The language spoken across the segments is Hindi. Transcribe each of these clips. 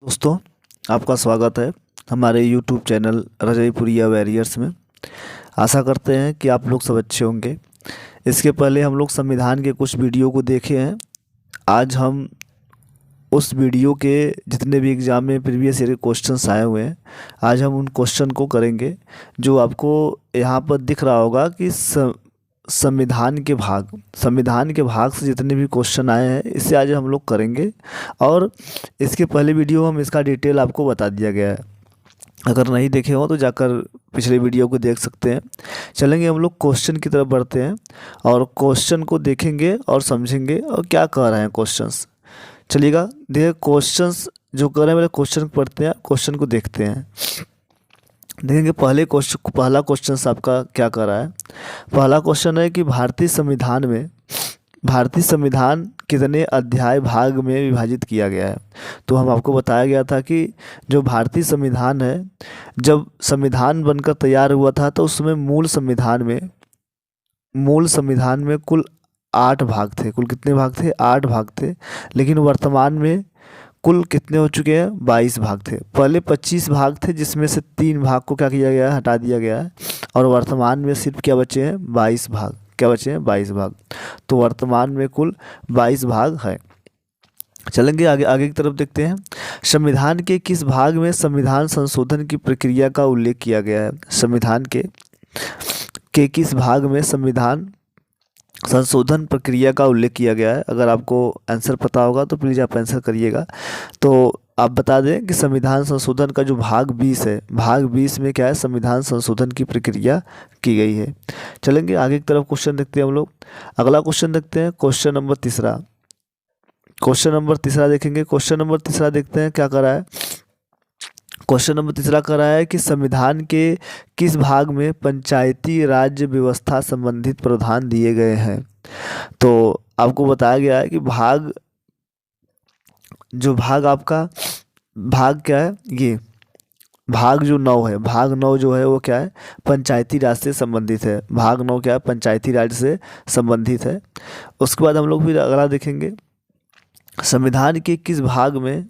दोस्तों, आपका स्वागत है हमारे YouTube चैनल रजईपुरिया वैरियर्स में। आशा करते हैं कि आप लोग सब अच्छे होंगे। इसके पहले हम लोग संविधान के कुछ वीडियो को देखे हैं। आज हम उस वीडियो के जितने भी एग्ज़ाम में प्रीवियस ईयर के क्वेश्चंस आए हुए हैं, आज हम उन क्वेश्चन को करेंगे। जो आपको यहाँ पर दिख रहा होगा कि संविधान के भाग से जितने भी क्वेश्चन आए हैं, इससे आज हम लोग करेंगे। और इसके पहले वीडियो हम इसका डिटेल आपको बता दिया गया है। अगर नहीं देखे हो तो जाकर पिछले वीडियो को देख सकते हैं। चलेंगे हम लोग क्वेश्चन की तरफ बढ़ते हैं और क्वेश्चन को देखेंगे और समझेंगे और क्या कह रहे हैं क्वेश्चंस। चलिएगा, देखिए क्वेश्चंस जो कर रहे हैं, पहले क्वेश्चन पढ़ते हैं, क्वेश्चन को देखते हैं। देखेंगे पहला क्वेश्चन आपका क्या कर रहा है। पहला क्वेश्चन है कि भारतीय संविधान कितने अध्याय भाग में विभाजित किया गया है। तो हम आपको बताया गया था कि जो भारतीय संविधान है, जब संविधान बनकर तैयार हुआ था तो उसमें मूल संविधान में कुल 8 भाग थे। कुल कितने भाग थे? 8 भाग थे। लेकिन वर्तमान में कुल कितने हो चुके हैं? 22 भाग थे। पहले 25 भाग थे, जिसमें से 3 भाग को क्या किया गया है? हटा दिया गया है। और वर्तमान में सिर्फ क्या बचे हैं? 22 भाग। क्या बचे हैं? 22 भाग। तो वर्तमान में कुल 22 भाग है। चलेंगे आगे की तरफ देखते हैं। संविधान के किस भाग में संविधान संशोधन की प्रक्रिया का उल्लेख किया गया है? संविधान के किस भाग में संविधान संशोधन प्रक्रिया का उल्लेख किया गया है? अगर आपको आंसर पता होगा तो प्लीज़ आप आंसर करिएगा। तो आप बता दें कि संविधान संशोधन का जो भाग 20 है, भाग 20 में क्या है? संविधान संशोधन की प्रक्रिया की गई है। चलेंगे आगे की तरफ, क्वेश्चन देखते हैं हम लोग। अगला क्वेश्चन देखते हैं, क्वेश्चन नंबर तीसरा देखेंगे। क्वेश्चन नंबर तीसरा देखते हैं क्या कर रहा है। क्वेश्चन नंबर तीसरा कर रहा है कि संविधान के किस भाग में पंचायती राज व्यवस्था संबंधित प्रावधान दिए गए हैं। तो आपको बताया गया है कि भाग आपका भाग क्या है? ये भाग जो 9 है, भाग 9 जो है वो क्या है? पंचायती राज से संबंधित है। भाग 9 क्या है? पंचायती राज से संबंधित है। उसके बाद हम लोग फिर अगला देखेंगे, संविधान के किस भाग में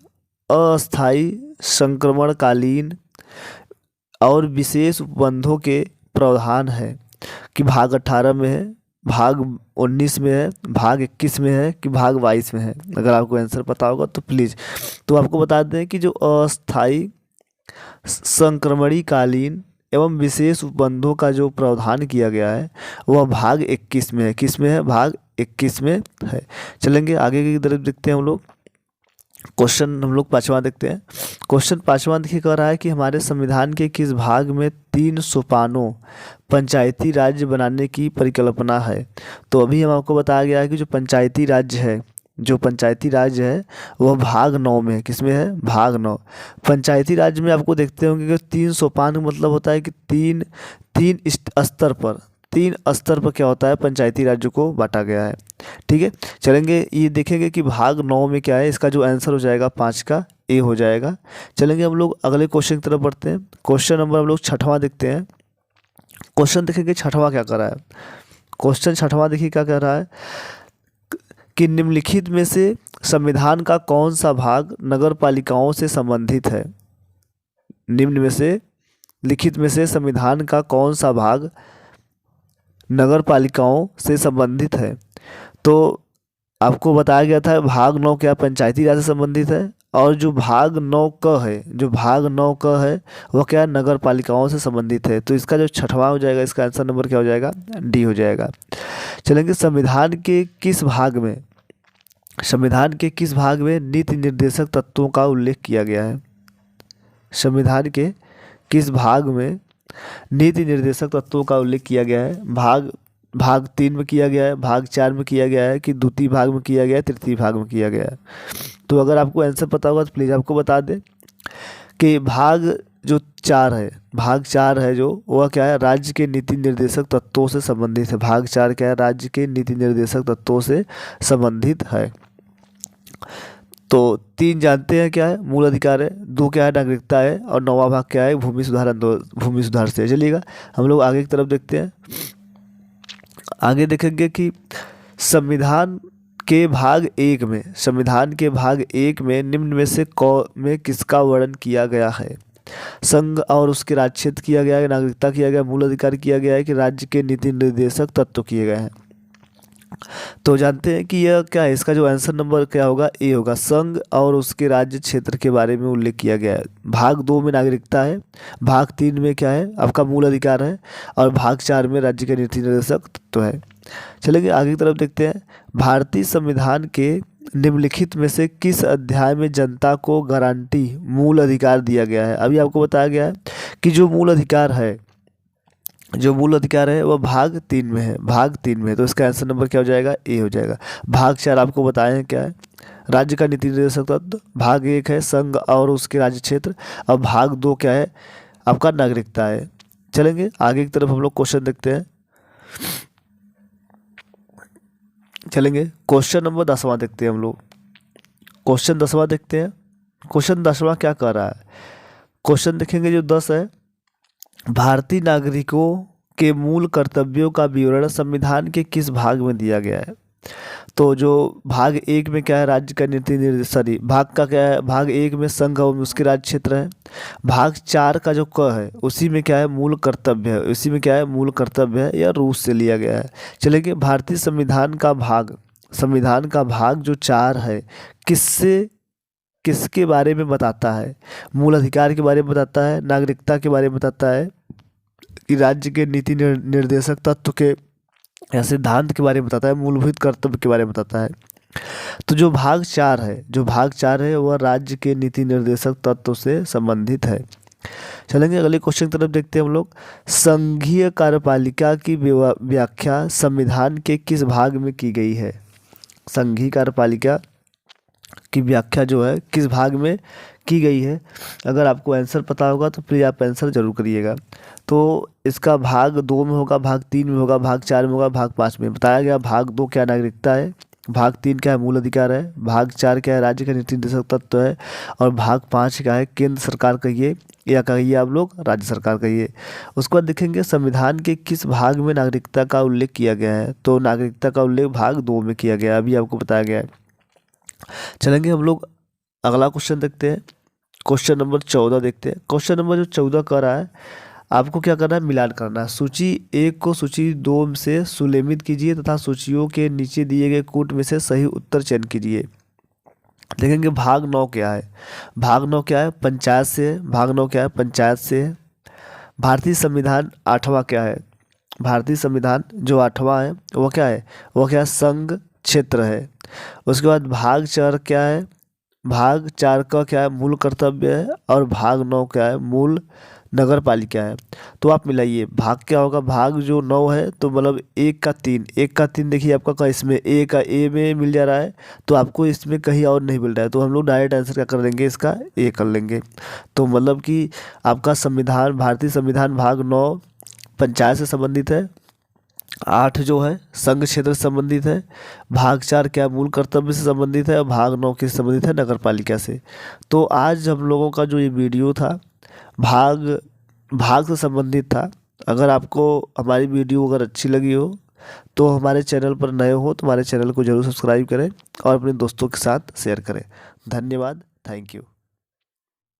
अस्थायी संक्रमणकालीन और विशेष उपबंधों के प्रावधान है? कि भाग 18 में है, भाग 19 में है, भाग 21 में है, कि भाग 22 में है? अगर आपको आंसर पता होगा तो प्लीज़। तो आपको बता दें कि जो अस्थायी संक्रमणीकालीन एवं विशेष उपबंधों का जो प्रावधान किया गया है वह भाग 21 में है। किस में है? भाग 21 में है। चलेंगे आगे की तरफ देखते हैं हम लोग। क्वेश्चन हम लोग 5वां देखते हैं। क्वेश्चन 5वां देखिए कह रहा है कि हमारे संविधान के किस भाग में 3 सोपानों पंचायती राज्य बनाने की परिकल्पना है। तो अभी हम आपको बताया गया है कि जो पंचायती राज्य है वह भाग 9 में है। किस में है? भाग 9। पंचायती राज्य में आपको देखते होंगे कि 3 सोपान का मतलब होता है कि तीन स्तर पर क्या होता है? पंचायती राज्य को बांटा गया है। ठीक है, चलेंगे ये देखेंगे कि भाग 9 में क्या है। इसका जो आंसर हो जाएगा 5 का ए हो जाएगा। चलेंगे हम लोग अगले क्वेश्चन की तरफ बढ़ते हैं। क्वेश्चन नंबर हम लोग 6वां देखते हैं। क्वेश्चन देखेंगे 6वां क्या कर रहा है। क्वेश्चन 6वां देखिए क्या कह रहा है कि निम्नलिखित में से संविधान का कौन सा भाग नगर पालिकाओं से संबंधित है। निम्न में से लिखित में से संविधान का कौन सा भाग नगर पालिकाओं से संबंधित है। तो आपको बताया गया था भाग 9 क्या पंचायती राज से संबंधित है, और जो भाग 9 क है वह क्या नगर पालिकाओं से संबंधित है। तो इसका जो 6वां हो जाएगा, इसका आंसर नंबर क्या हो जाएगा? डी हो जाएगा। चलेंगे संविधान के किस भाग में नीति निर्देशक तत्वों का उल्लेख किया गया है। संविधान के किस भाग में नीति निर्देशक तत्वों का उल्लेख किया गया है। भाग 3 में किया गया है, भाग 4 में किया गया है, कि द्वितीय भाग में किया गया है, तृतीय भाग में किया गया है। तो अगर आपको आंसर पता होगा तो प्लीज़ आपको बता दें कि भाग 4 है जो वह क्या है? राज्य के नीति निर्देशक तत्वों से संबंधित है। भाग 4 क्या है? राज्य के नीति निर्देशक तत्वों से संबंधित है। तो 3 जानते हैं क्या है? मूल अधिकार है। 2 क्या है? नागरिकता है। और 9वां भाग क्या है? भूमि सुधार से। चलिएगा हम लोग आगे की तरफ देखते हैं। आगे देखेंगे कि संविधान के भाग एक में, संविधान के भाग एक में निम्न में से में किसका वर्णन किया गया है? संघ और उसके राज्य क्षेत्र किया गया है, नागरिकता किया गया, मूल अधिकार किया गया है कि राज्य के नीति निर्देशक तत्व किए गए हैं? तो जानते हैं कि यह क्या है, इसका जो आंसर नंबर क्या होगा, ए होगा। संघ और उसके राज्य क्षेत्र के बारे में उल्लेख किया गया है। भाग 2 में नागरिकता है, भाग 3 में क्या है आपका मूल अधिकार है, और भाग 4 में राज्य के नीति निर्देशक तत्व है। चलेंगे आगे की तरफ देखते हैं। भारतीय संविधान के निम्नलिखित में से किस अध्याय में जनता को गारंटी मूल अधिकार दिया गया है? अभी आपको बताया गया है कि जो मूल अधिकार है वह भाग 3 में है, भाग 3 में है। तो इसका आंसर नंबर क्या हो जाएगा, ए हो जाएगा। भाग 4 आपको बताए हैं क्या है, राज्य का नीति निर्देशक तत्व। भाग 1 है संघ और उसके राज्य क्षेत्र, और भाग 2 क्या है आपका नागरिकता है। चलेंगे आगे की तरफ हम लोग क्वेश्चन देखते हैं। चलेंगे क्वेश्चन नंबर 10वां देखते हैं हम लोग। क्वेश्चन 10वां देखते हैं। क्वेश्चन 10वां क्या कर रहा है, क्वेश्चन देखेंगे जो 10 है, भारतीय नागरिकों के मूल कर्तव्यों का विवरण संविधान के किस भाग में दिया गया है? तो जो भाग 1 में क्या है, राज्य का नीति निर्देश, भाग का क्या है, भाग 1 में संघ और उसके राज्य क्षेत्र है। भाग 4 का जो क है उसी में क्या है, मूल कर्तव्य है, उसी में क्या है, मूल कर्तव्य है, या रूस से लिया गया है। चलेंगे भारतीय संविधान का भाग जो 4 है किसके बारे में बताता है? मूल अधिकार के बारे में बताता है, नागरिकता के बारे में बताता है, कि राज्य के नीति निर्देशक तत्व के या सिद्धांत के बारे में बताता है, मूलभूत कर्तव्य के बारे में बताता है। तो जो भाग 4 है वह राज्य के नीति निर्देशक तत्व से संबंधित है। चलेंगे अगले क्वेश्चन की तरफ देखते हैं हम लोग। संघीय कार्यपालिका की व्याख्या संविधान के किस भाग में की गई है? संघीय कार्यपालिका की व्याख्या जो है किस भाग में की गई है? अगर आपको आंसर पता होगा तो प्लीज़ आप आंसर जरूर करिएगा। तो इसका भाग 2 में होगा, भाग 3 में होगा, भाग 4 में होगा, भाग 5 में। बताया गया भाग 2 क्या नागरिकता है, भाग 3 क्या है मूल अधिकार है, भाग 4 क्या है राज्य का नीति निर्देशक तत्व है, और भाग 5 क्या है केंद्र सरकार कहिए या कहिए आप लोग राज्य सरकार कहिए। उसके बाद देखेंगे संविधान के किस भाग में नागरिकता का उल्लेख किया गया है? तो नागरिकता का उल्लेख भाग 2 में किया गया है, अभी आपको बताया गया है। चलेंगे हम लोग अगला क्वेश्चन देखते हैं। क्वेश्चन नंबर 14 देखते हैं। क्वेश्चन नंबर जो 14 कर रहा है, आपको क्या करना है, मिलान करना है। सूची 1 को सूची 2 से सुलेखित कीजिए तथा सूचियों के नीचे दिए गए कूट में से सही उत्तर चयन कीजिए। देखेंगे भाग 9 क्या है, भाग 9 क्या है, पंचायत से है। भाग 9 क्या है, पंचायत से है। भारतीय संविधान 8वां क्या है, भारतीय संविधान जो 8वां है वो क्या है, वो क्या है, संघ क्षेत्र है। उसके बाद भाग 4 क्या है, भाग 4 का क्या है, मूल कर्तव्य है, और भाग 9 क्या है, मूल नगर पालिका है। तो आप मिलाइए, भाग क्या होगा, भाग जो 9 है तो मतलब 1 का 3 देखिए आपका का इसमें ए का ए में मिल जा रहा है, तो आपको इसमें कहीं और नहीं मिल रहा है, तो हम लोग डायरेक्ट आंसर क्या कर देंगे, इसका ए कर लेंगे। तो मतलब कि आपका संविधान, भारतीय संविधान भाग 9 पंचायत से संबंधित है, 8 जो है संघ क्षेत्र से संबंधित है, भाग 4 क्या मूल कर्तव्य से संबंधित है, और भाग 9 किससे संबंधित है, नगर पालिका से। तो आज हम लोगों का जो ये वीडियो था भाग से संबंधित था। अगर आपको हमारी वीडियो अगर अच्छी लगी हो तो हमारे चैनल पर नए हो तो हमारे चैनल को जरूर सब्सक्राइब करें और अपने दोस्तों के साथ शेयर करें। धन्यवाद, थैंक यू।